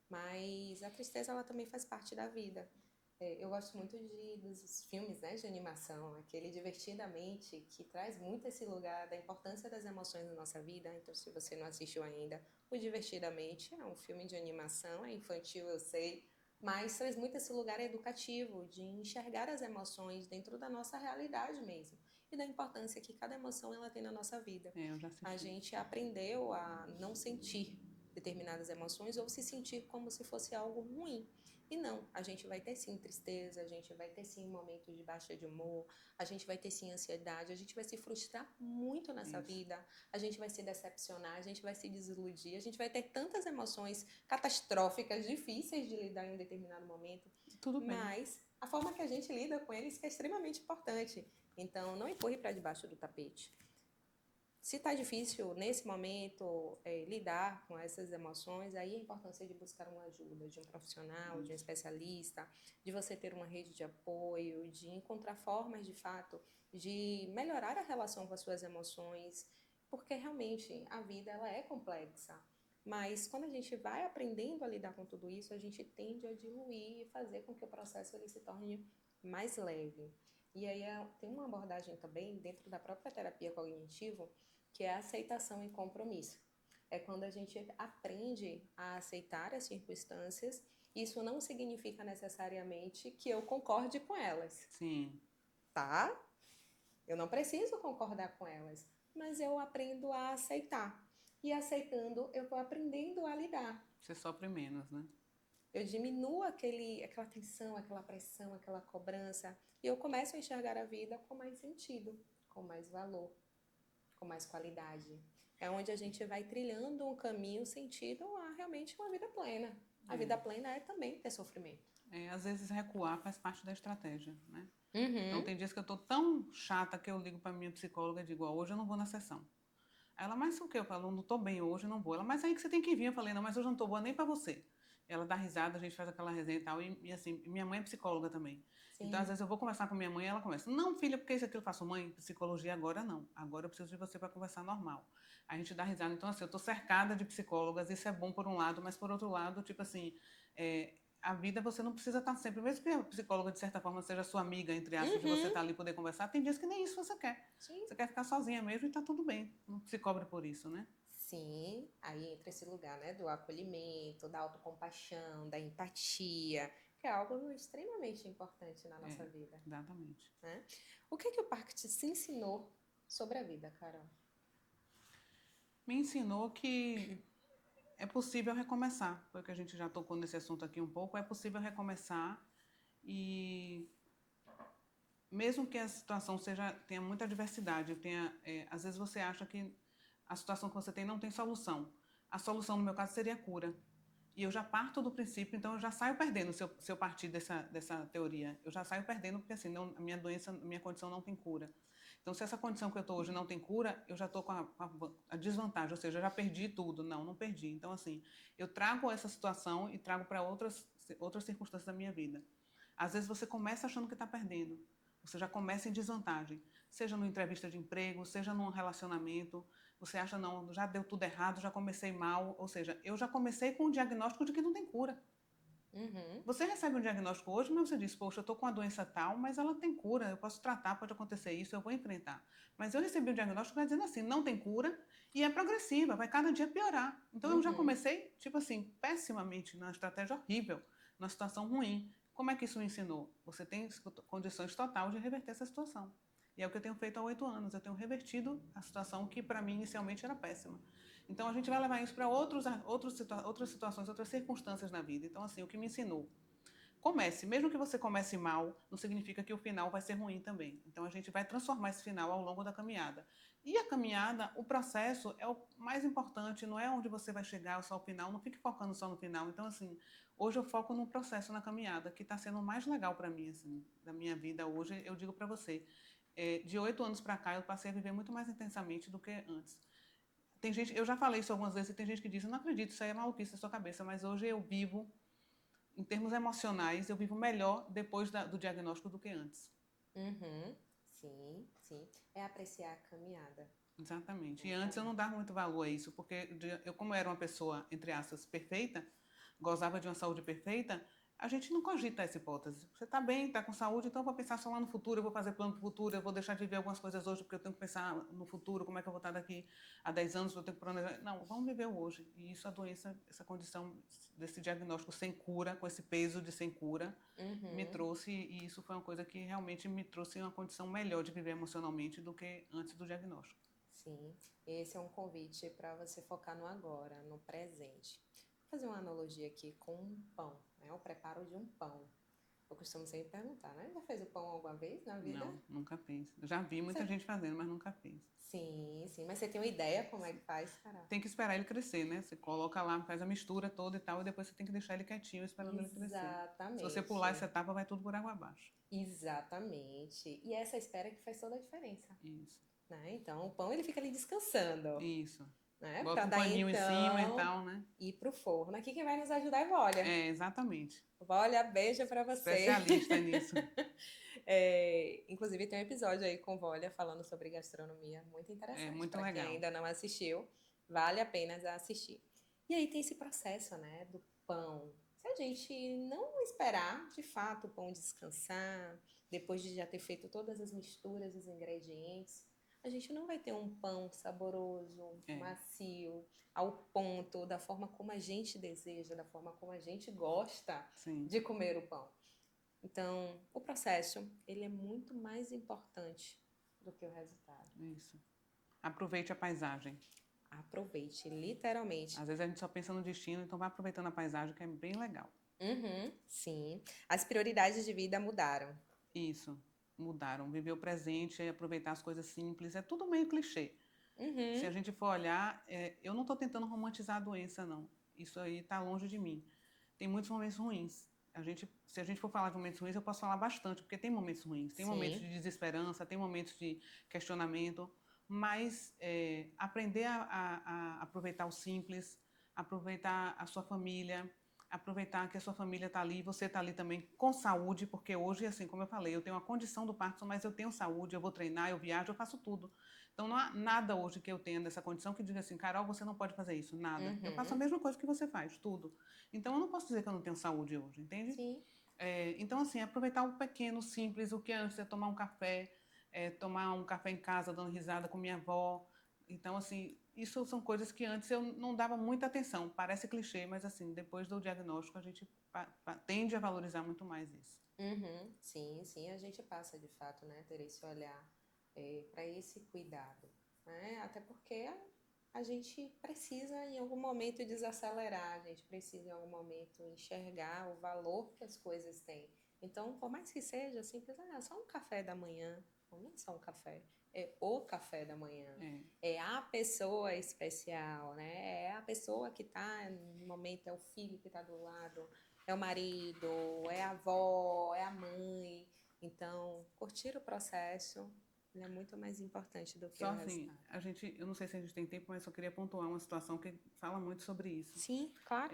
mas a tristeza ela também faz parte da vida. Eu gosto muito dos filmes né, de animação, aquele Divertidamente, que traz muito esse lugar da importância das emoções na nossa vida. Então, se você não assistiu ainda, o Divertidamente é um filme de animação, é infantil, eu sei, mas traz muito esse lugar educativo de enxergar as emoções dentro da nossa realidade mesmo e da importância que cada emoção ela tem na nossa vida. É, eu já A assisti. gente aprendeu a não sentir determinadas emoções ou se sentir como se fosse algo ruim. E não, a gente vai ter sim tristeza, a gente vai ter sim momentos de baixa de humor, a gente vai ter sim ansiedade, a gente vai se frustrar muito nessa Isso. vida, a gente vai se decepcionar, a gente vai se desiludir, a gente vai ter tantas emoções catastróficas, difíceis de lidar em um determinado momento, Tudo bem. mas a forma que a gente lida com eles é extremamente importante. Então, não empurre para debaixo do tapete. Se está difícil nesse momento lidar com essas emoções, aí a importância de buscar uma ajuda de um profissional, de um Isso. especialista, de você ter uma rede de apoio, de encontrar formas de fato de melhorar a relação com as suas emoções, porque realmente a vida ela é complexa. Mas quando a gente vai aprendendo a lidar com tudo isso, a gente tende a diluir e fazer com que o processo ele se torne mais leve. E aí tem uma abordagem também dentro da própria terapia cognitivo que é a aceitação e compromisso. É quando a gente aprende a aceitar as circunstâncias, isso não significa necessariamente que eu concorde com elas, Sim. tá? Eu não preciso concordar com elas, mas eu aprendo a aceitar. E aceitando, eu vou aprendendo a lidar. Você sofre menos, né? Eu diminuo aquela tensão, aquela pressão, aquela cobrança, e eu começo a enxergar a vida com mais sentido, com mais valor, com mais qualidade. É onde a gente vai trilhando um caminho sentido a realmente uma vida plena. A vida É. plena é também ter sofrimento. Às vezes recuar faz parte da estratégia, né? Então Uhum. tem dias que eu tô tão chata que eu ligo para minha psicóloga e digo, ó, hoje eu não vou na sessão. Aí ela, mas o que? Eu falo, não tô bem hoje, não vou. Ela, mas aí que você tem que vir. Eu falei, não, mas hoje eu não tô boa nem para você. Ela dá risada, a gente faz aquela resenha e tal. E assim, minha mãe é psicóloga também. Então, às Sim. vezes eu vou conversar com minha mãe e ela começa, não, filha, porque isso aqui eu faço, mãe, psicologia agora não. Agora eu preciso de você para conversar normal. A gente dá risada. Então, assim, eu tô cercada de psicólogas, isso é bom por um lado, mas por outro lado, tipo assim, é, a vida você não precisa estar sempre, mesmo que a psicóloga, de certa forma, seja sua amiga, entre aspas, de você estar ali e poder conversar, tem dias que nem isso você quer. Sim. Você quer ficar sozinha mesmo e tá tudo bem. Não se cobre por isso, né? Sim, aí entra esse lugar, né, do acolhimento, da autocompaixão, da empatia, que é algo extremamente importante na nossa vida, Exatamente. né? O que é que o parque te ensinou sobre a vida, Carol? Me ensinou que é possível recomeçar, porque a gente já tocou nesse assunto aqui um pouco, é possível recomeçar e mesmo que a situação tenha muita diversidade, às vezes você acha que a situação que você tem não tem solução. A solução, no meu caso, seria a cura. E eu já parto do princípio, então eu já saio perdendo se eu partir dessa teoria. Eu já saio perdendo porque assim, não, a minha doença, a minha condição não tem cura. Então, se essa condição que eu estou hoje não tem cura, eu já estou com a desvantagem, ou seja, eu já perdi tudo. Não, não perdi. Então, assim, eu trago essa situação e trago para outras circunstâncias da minha vida. Às vezes você começa achando que está perdendo. Você já começa em desvantagem. Seja numa entrevista de emprego, seja num relacionamento. Você acha, não, já deu tudo errado, já comecei mal. Ou seja, eu já comecei com o diagnóstico de que não tem cura. Você recebe um diagnóstico hoje, mas você diz, poxa, eu estou com a doença tal, mas ela tem cura, eu posso tratar, pode acontecer isso, eu vou enfrentar. Mas eu recebi um diagnóstico dizendo assim, não tem cura e é progressiva, vai cada dia piorar. Então eu já comecei, tipo assim, pessimamente, numa estratégia horrível, numa situação ruim. Como é que isso me ensinou? Você tem condições totais de reverter essa situação. E é o que eu tenho feito há 8 anos. Eu tenho revertido a situação que, para mim, inicialmente era péssima. Então, a gente vai levar isso para outras situações, outras circunstâncias na vida. Então, assim, o que me ensinou? Comece. Mesmo que você comece mal, não significa que o final vai ser ruim também. Então, a gente vai transformar esse final ao longo da caminhada. E a caminhada, o processo é o mais importante, não é onde você vai chegar, só o final. Não fique focando só no final. Então, assim, hoje eu foco no processo, na caminhada, que está sendo o mais legal para mim, assim, da minha vida hoje. Eu digo para você, de 8 anos para cá, eu passei a viver muito mais intensamente do que antes. Tem gente, eu já falei isso algumas vezes e tem gente que diz, eu não acredito, isso aí é maluquice da sua cabeça, mas hoje eu vivo, em termos emocionais, eu vivo melhor depois do diagnóstico do que antes. Sim, sim. É apreciar a caminhada. Exatamente. E antes eu não dava muito valor a isso, porque eu, como era uma pessoa, entre aspas, perfeita, gozava de uma saúde perfeita, a gente não cogita essa hipótese. Você está bem, está com saúde, então eu vou pensar só lá no futuro, eu vou fazer plano para o futuro, eu vou deixar de viver algumas coisas hoje, porque eu tenho que pensar no futuro, como é que eu vou estar daqui a 10 anos, eu tenho que planejar. Não, vamos viver o hoje. E isso, a doença, essa condição desse diagnóstico sem cura, com esse peso de sem cura, me trouxe, e isso foi uma coisa que realmente me trouxe uma condição melhor de viver emocionalmente do que antes do diagnóstico. Sim, esse é um convite para você focar no agora, no presente. Vou fazer uma analogia aqui com um pão, né? O preparo de um pão. Eu costumo sempre perguntar, né? Já fez o pão alguma vez na vida? Não, nunca fiz. Já vi muita gente fazendo, mas nunca fiz. Sim, sim. Mas você tem uma ideia como é que faz, cara? Tem que esperar ele crescer, né? Você coloca lá, faz a mistura toda e tal, e depois você tem que deixar ele quietinho esperando ele crescer. Exatamente. Se você pular essa etapa, vai tudo por água abaixo. Exatamente. E é essa espera que faz toda a diferença. Isso. Né? Então, o pão ele fica ali descansando. Isso. Né? Bota Para um daí paninho em cima e então tal, né? ir pro forno. Aqui quem vai nos ajudar é Volha. É, exatamente. Volha, beijo para você. Especialista nisso. Inclusive tem um episódio aí com Volha falando sobre gastronomia, muito interessante. É muito Para quem legal. ainda não assistiu, vale a pena assistir. E aí tem esse processo, né, do pão. Se a gente não esperar, de fato, o pão descansar, depois de já ter feito todas as misturas dos ingredientes, a gente não vai ter um pão saboroso, macio, ao ponto, da forma como a gente deseja, da forma como a gente gosta de comer o pão. Então, o processo, ele é muito mais importante do que o resultado. Isso. Aproveite a paisagem. Aproveite, literalmente. Às vezes a gente só pensa no destino, então vai aproveitando a paisagem, que é bem legal. Sim. As prioridades de vida mudaram. Isso. Mudaram. Viver o presente e aproveitar as coisas simples. É tudo meio clichê. Se a gente for olhar, eu não estou tentando romantizar a doença, não. Isso aí está longe de mim. Tem muitos momentos ruins. Se a gente for falar de momentos ruins, eu posso falar bastante, porque tem momentos ruins. Tem momentos de desesperança, tem momentos de questionamento. Mas aprender a aproveitar o simples, aproveitar a sua família, aproveitar que a sua família está ali, você está ali também com saúde, porque hoje, assim, como eu falei, eu tenho a condição do Parkinson, mas eu tenho saúde, eu vou treinar, eu viajo, eu faço tudo. Então, não há nada hoje que eu tenha dessa condição que diga assim, Carol, você não pode fazer isso, nada. Eu faço a mesma coisa que você faz, tudo. Então, eu não posso dizer que eu não tenho saúde hoje, entende? Sim. Então, assim, aproveitar o pequeno, simples, o que antes é tomar tomar um café em casa, dando risada com minha avó. Então, assim, isso são coisas que antes eu não dava muita atenção. Parece clichê, mas, assim, depois do diagnóstico, a gente tende a valorizar muito mais isso. Sim, sim, a gente passa de fato, né, ter esse olhar para esse cuidado, né? Até porque a gente precisa em algum momento desacelerar, a gente precisa em algum momento enxergar o valor que as coisas têm. Então, por mais que seja simples, só um café da manhã, não é só um café, é o café da manhã, é a pessoa especial, né? É a pessoa que está no momento, é o filho que está do lado, é o marido, é a avó, é a mãe. Então, curtir o processo é muito mais importante do que Só o assim, resultado. eu não sei se a gente tem tempo, mas só queria pontuar uma situação que fala muito sobre isso. Sim, claro.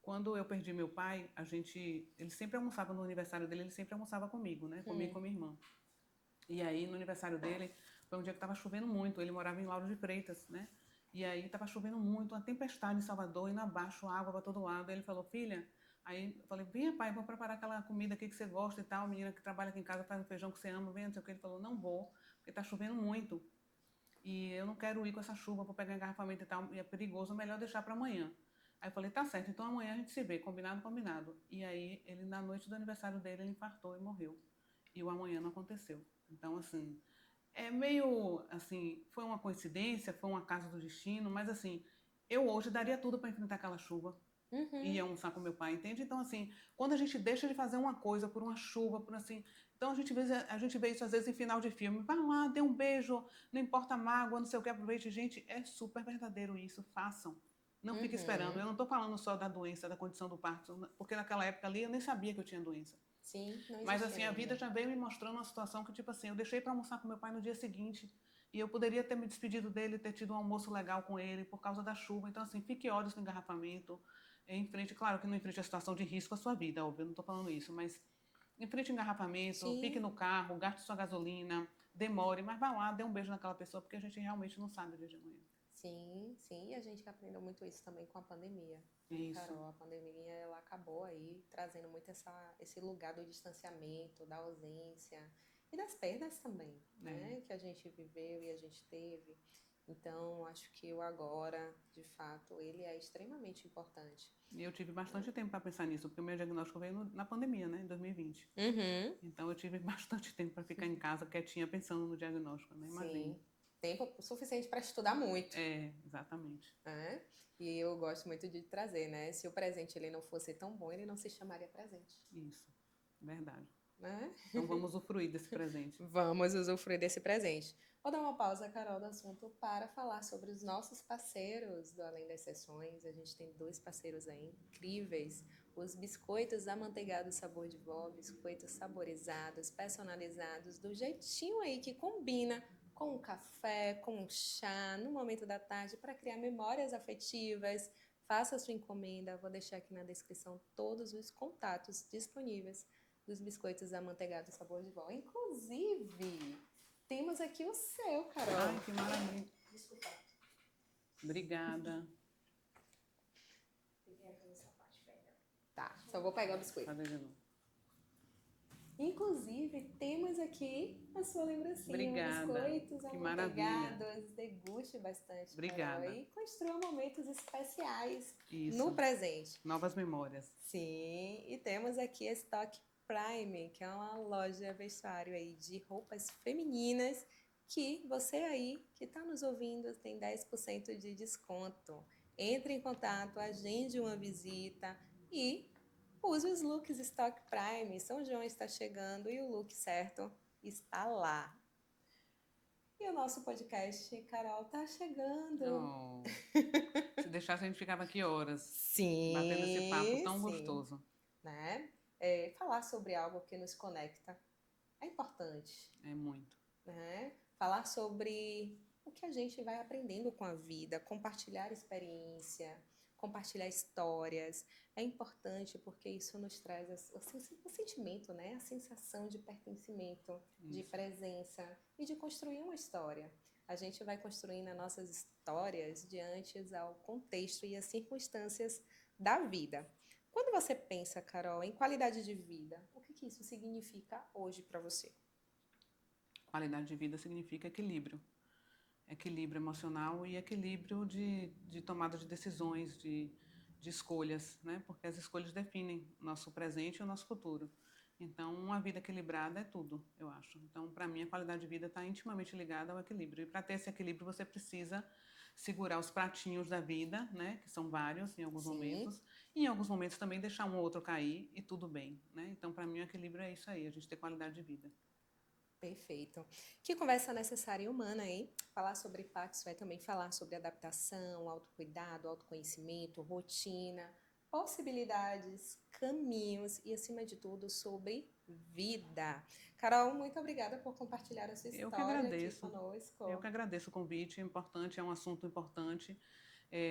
Quando eu perdi meu pai, ele sempre almoçava no aniversário dele, ele sempre almoçava comigo, né? Comigo e com minha irmã. E aí, no aniversário dele, foi um dia que estava chovendo muito. Ele morava em Lauro de Freitas, né? E aí estava chovendo muito, uma tempestade em Salvador, indo abaixo, água para todo lado. Aí ele falou, filha, aí eu falei, venha pai, vou preparar aquela comida aqui que você gosta e tal. A menina que trabalha aqui em casa faz um feijão que você ama, venha, não sei o que. Ele falou, não vou, porque está chovendo muito. E eu não quero ir com essa chuva, vou pegar engarrafamento e tal, e é perigoso, melhor deixar para amanhã. Aí eu falei, tá certo, então amanhã a gente se vê, combinado, combinado. E aí, ele, na noite do aniversário dele, ele infartou e morreu. E o amanhã não aconteceu. Então, assim, é meio, assim, foi uma coincidência, foi um acaso do destino, mas, assim, eu hoje daria tudo para enfrentar aquela chuva e ir almoçar com meu pai, entende? Então, assim, quando a gente deixa de fazer uma coisa por uma chuva, por assim... Então, a gente vê isso, às vezes, em final de filme. Vai lá, dê um beijo, não importa a mágoa, não sei o que, aproveite. Gente, é super verdadeiro isso, façam. Não fique esperando. Eu não estou falando só da doença, da condição do parto, porque naquela época ali eu nem sabia que eu tinha doença. Sim, não Mas existia assim, a vida ainda. já veio me mostrando uma situação que, tipo assim, eu deixei para almoçar com meu pai no dia seguinte e eu poderia ter me despedido dele, ter tido um almoço legal com ele por causa da chuva. Então, assim, fique horas no engarrafamento, em frente, claro que não em frente à situação de risco à sua vida, óbvio, eu não estou falando isso, mas em frente ao engarrafamento, fique Sim, no carro, gaste sua gasolina, demore, mas vá lá, dê um beijo naquela pessoa, porque a gente realmente não sabe o dia de amanhã. sim, sim. E a gente aprendeu muito isso também com a pandemia, né, Isso. Carol? A pandemia, ela acabou aí trazendo muito esse lugar do distanciamento, da ausência e das perdas também, né? Que a gente viveu e a gente teve. Então, acho que o agora, de fato, ele é extremamente importante. E eu tive bastante tempo para pensar nisso, porque o meu diagnóstico veio na pandemia, né, em 2020. Então eu tive bastante tempo para ficar em casa quietinha pensando no diagnóstico, né? Imagine. Sim, tempo suficiente para estudar muito, Exatamente. né? E eu gosto muito de trazer, né? Se o presente ele não fosse tão bom, ele não se chamaria presente, Isso, verdade. né? Então vamos usufruir desse presente. Vamos usufruir desse presente. Vou dar uma pausa, Carol, do assunto para falar sobre os nossos parceiros do Além das Sessões. A gente tem dois parceiros aí incríveis. Os biscoitos amanteigados sabor de vó, biscoitos saborizados, personalizados, do jeitinho aí que combina com um café, com um chá, no momento da tarde, para criar memórias afetivas. Faça a sua encomenda. Vou deixar aqui na descrição todos os contatos disponíveis dos biscoitos amanteigados sabor de vó. Inclusive, temos aqui o seu, Carol. Ai, que maravilha. Desculpa. Obrigada. Tá, só vou pegar o biscoito. Fazer de novo. Inclusive, temos aqui a sua lembrancinha. Obrigada. Biscoitos Que amanteigados. Deguste bastante, Obrigada. Carol. E construa momentos especiais Isso. no presente. Novas memórias. Sim, e temos aqui a Stock Prime, que é uma loja vestuário aí de roupas femininas que você aí que está nos ouvindo tem 10% de desconto. Entre em contato, agende uma visita e use os looks Stock Prime. São João está chegando e o look certo está lá. E o nosso podcast, Carol, tá chegando. Oh. Se deixasse, a gente ficava aqui horas. Sim, batendo esse papo tão sim, gostoso. né? Falar sobre algo que nos conecta é importante. É muito. Né? Falar sobre o que a gente vai aprendendo com a vida, compartilhar experiência, compartilhar histórias. É importante porque isso nos traz o sentimento, né? A sensação de pertencimento, de Isso. presença e de construir uma história. A gente vai construindo as nossas histórias diante ao contexto e as circunstâncias da vida. Quando você pensa, Carol, em qualidade de vida, o que isso significa hoje para você? Qualidade de vida significa equilíbrio. Equilíbrio emocional e equilíbrio de tomada de decisões, de escolhas, né? Porque as escolhas definem o nosso presente e o nosso futuro. Então, uma vida equilibrada é tudo, eu acho. Então, para mim, a qualidade de vida está intimamente ligada ao equilíbrio. E para ter esse equilíbrio, você precisa segurar os pratinhos da vida, né? Que são vários em alguns Sim. momentos. E em alguns momentos também deixar um ou outro cair e tudo bem, né? Então, para mim, o equilíbrio é isso aí, a gente ter qualidade de vida. Perfeito. Que conversa necessária e humana, hein? Falar sobre Paxo é também falar sobre adaptação, autocuidado, autoconhecimento, rotina, possibilidades, caminhos e, acima de tudo, sobre vida. Carol, muito obrigada por compartilhar a sua Eu que história aqui agradeço. Eu conosco. que agradeço o convite. É importante, é um assunto importante,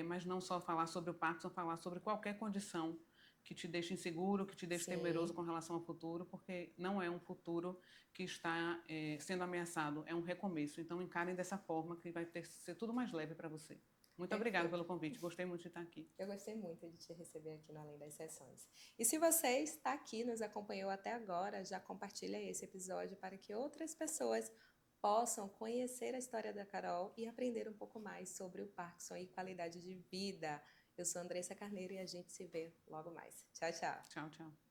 mas não só falar sobre o Parkinson, falar sobre qualquer condição que te deixe inseguro, que te deixe temeroso Sim, com relação ao futuro, porque não é um futuro que está sendo ameaçado, é um recomeço. Então, encarem dessa forma que vai ser tudo mais leve para você. Muito obrigada pelo perfeito. convite. Gostei muito de estar aqui. Eu gostei muito de te receber aqui no Além das Sessões. E se você está aqui, nos acompanhou até agora, já compartilha esse episódio para que outras pessoas possam conhecer a história da Carol e aprender um pouco mais sobre o Parkinson e qualidade de vida. Eu sou Andressa Carneiro e a gente se vê logo mais. Tchau, tchau. Tchau, tchau.